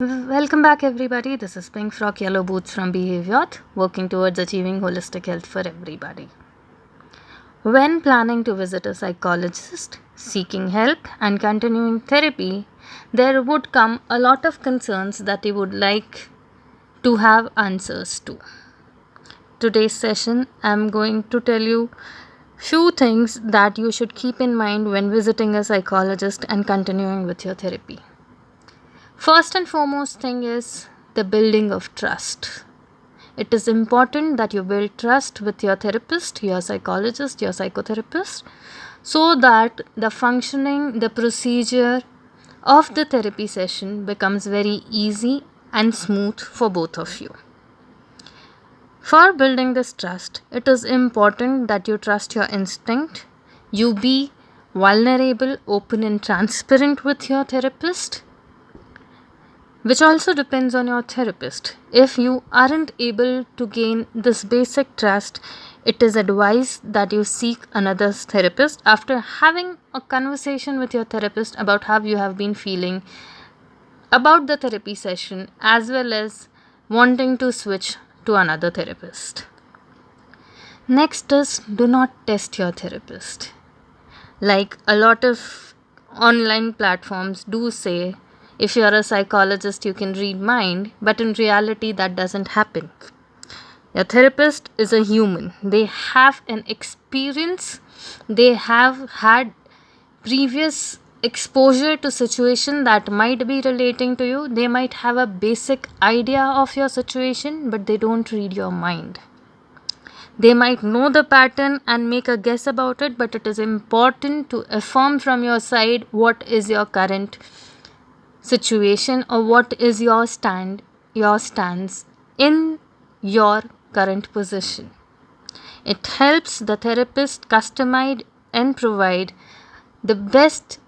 Welcome back, everybody. This is Pink Frock Yellow Boots from Behavior, working towards achieving holistic health for everybody. When planning to visit a psychologist, seeking help, and continuing therapy, there would come a lot of concerns that you would like to have answers to. Today's session, I'm going to tell you few things that you should keep in mind when visiting a psychologist and continuing with your therapy. First and foremost thing is the building of trust. It is important that you build trust with your therapist, your psychologist, your psychotherapist, so that the functioning, the procedure of the therapy session becomes very easy and smooth for both of you. For building this trust, it is important that you trust your instinct, you be vulnerable, open, and transparent with your therapist, which also depends on your therapist. If you aren't able to gain this basic trust, it is advised that you seek another therapist after having a conversation with your therapist about how you have been feeling about the therapy session, as well as wanting to switch to another therapist. Next is, do not test your therapist. Like a lot of online platforms do say, if you're a psychologist, you can read mind, but in reality, that doesn't happen. Your therapist is a human. They have an experience, they have had previous exposure to situation that might be relating to you. They might have a basic idea of your situation, but they don't read your mind. They might know the pattern and make a guess about it, but it is important to affirm from your side what is your current situation or what is your stance in your current position. It helps the therapist customize and provide the best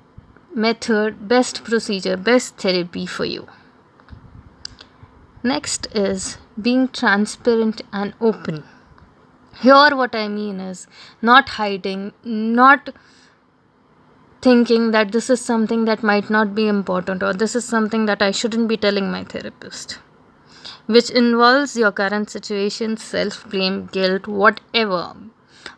method, best procedure, best therapy for you. Next is being transparent and open. Here, what I mean is not hiding, not thinking that this is something that might not be important or this is something that I shouldn't be telling my therapist, which involves your current situation, self blame, guilt, whatever,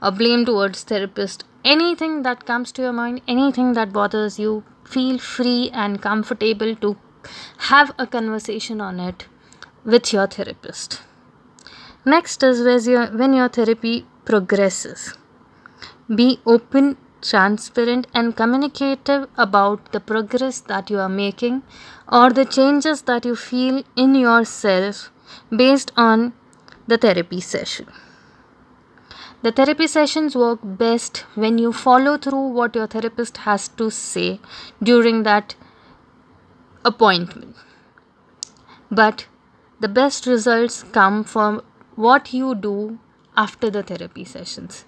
or blame towards therapist, anything that comes to your mind, anything that bothers you, feel free and comfortable to have a conversation on it with your therapist. Next is when your therapy progresses. Be open, transparent, and communicative about the progress that you are making or the changes that you feel in yourself based on the therapy session. The therapy sessions work best when you follow through what your therapist has to say during that appointment. But the best results come from what you do after the therapy sessions.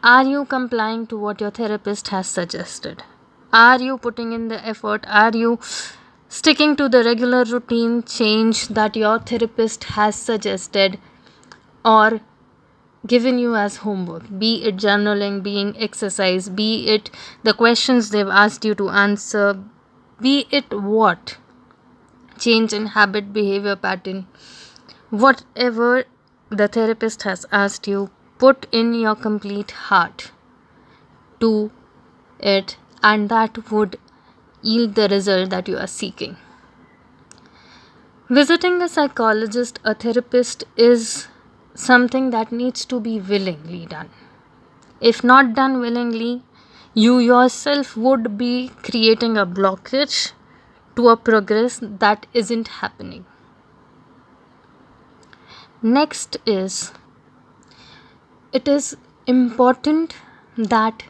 Are you complying to what your therapist has suggested? Are you putting in the effort? Are you sticking to the regular routine change that your therapist has suggested or given you as homework? Be it journaling, being exercise, be it the questions they've asked you to answer, be it what? Change in habit, behavior pattern, whatever the therapist has asked you, put in your complete heart to it, and that would yield the result that you are seeking. Visiting a psychologist, a therapist, is something that needs to be willingly done. If not done willingly, you yourself would be creating a blockage to a progress that isn't happening. Next is, it is important that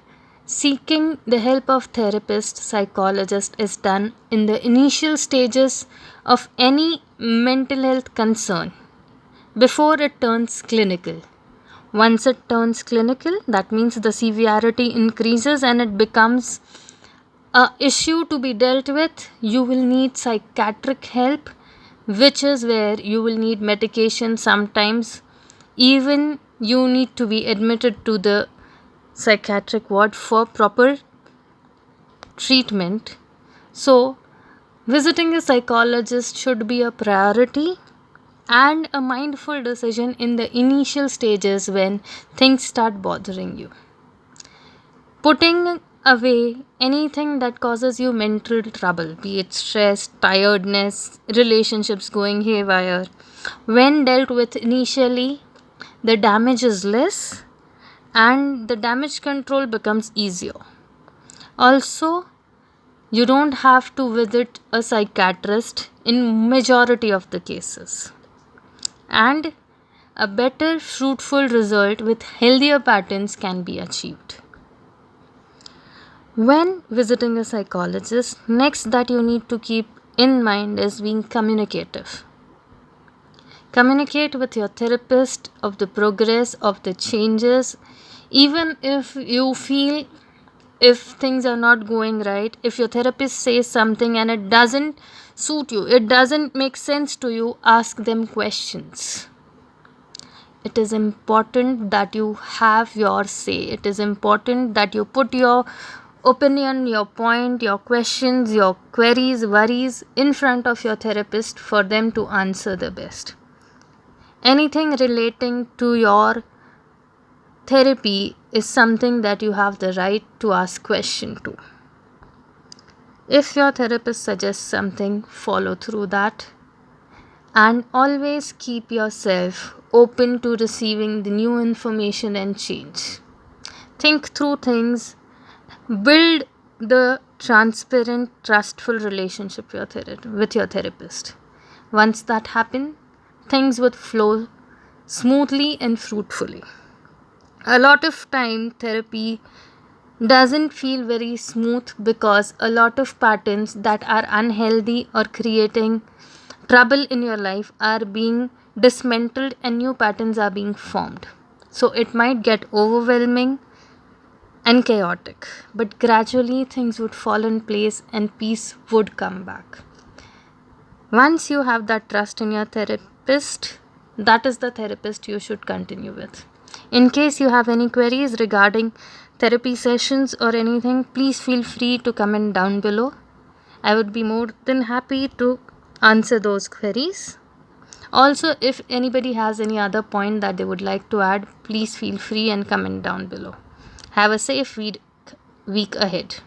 seeking the help of therapist, psychologist is done in the initial stages of any mental health concern before it turns clinical. Once it turns clinical, that means the severity increases and it becomes a issue to be dealt with. You will need psychiatric help, which is where you will need medication sometimes. Even you need to be admitted to the psychiatric ward for proper treatment. So, Visiting a psychologist should be a priority and a mindful decision in the initial stages when things start bothering you. Putting away anything that causes you mental trouble, be it stress, tiredness, relationships going haywire, when dealt with initially, the damage is less and the damage control becomes easier. Also, you don't have to visit a psychiatrist in majority of the cases. And a better fruitful result with healthier patterns can be achieved. When visiting a psychologist, next that you need to keep in mind is being communicative. Communicate with your therapist of the progress of the changes, even if you feel if things are not going right, if your therapist says something and it doesn't suit you, it doesn't make sense to you, ask them questions. It is important that you have your say. It is important that you put your opinion, your point, your questions, your queries, worries in front of your therapist for them to answer the best. Anything relating to your therapy is something that you have the right to ask question to. If your therapist suggests something, follow through that. And always keep yourself open to receiving the new information and change. Think through things. Build the transparent, trustful relationship with your therapist. Once that happens, things would flow smoothly and fruitfully. A lot of time, therapy doesn't feel very smooth because a lot of patterns that are unhealthy or creating trouble in your life are being dismantled and new patterns are being formed. So it might get overwhelming and chaotic, but gradually things would fall in place and peace would come back. Once you have that trust in your therapist, that is the therapist you should continue with. In case you have any queries regarding therapy sessions or anything, please feel free to comment down below. I would be more than happy to answer those queries. Also, if anybody has any other point that they would like to add, please feel free and comment down below. Have a safe week ahead.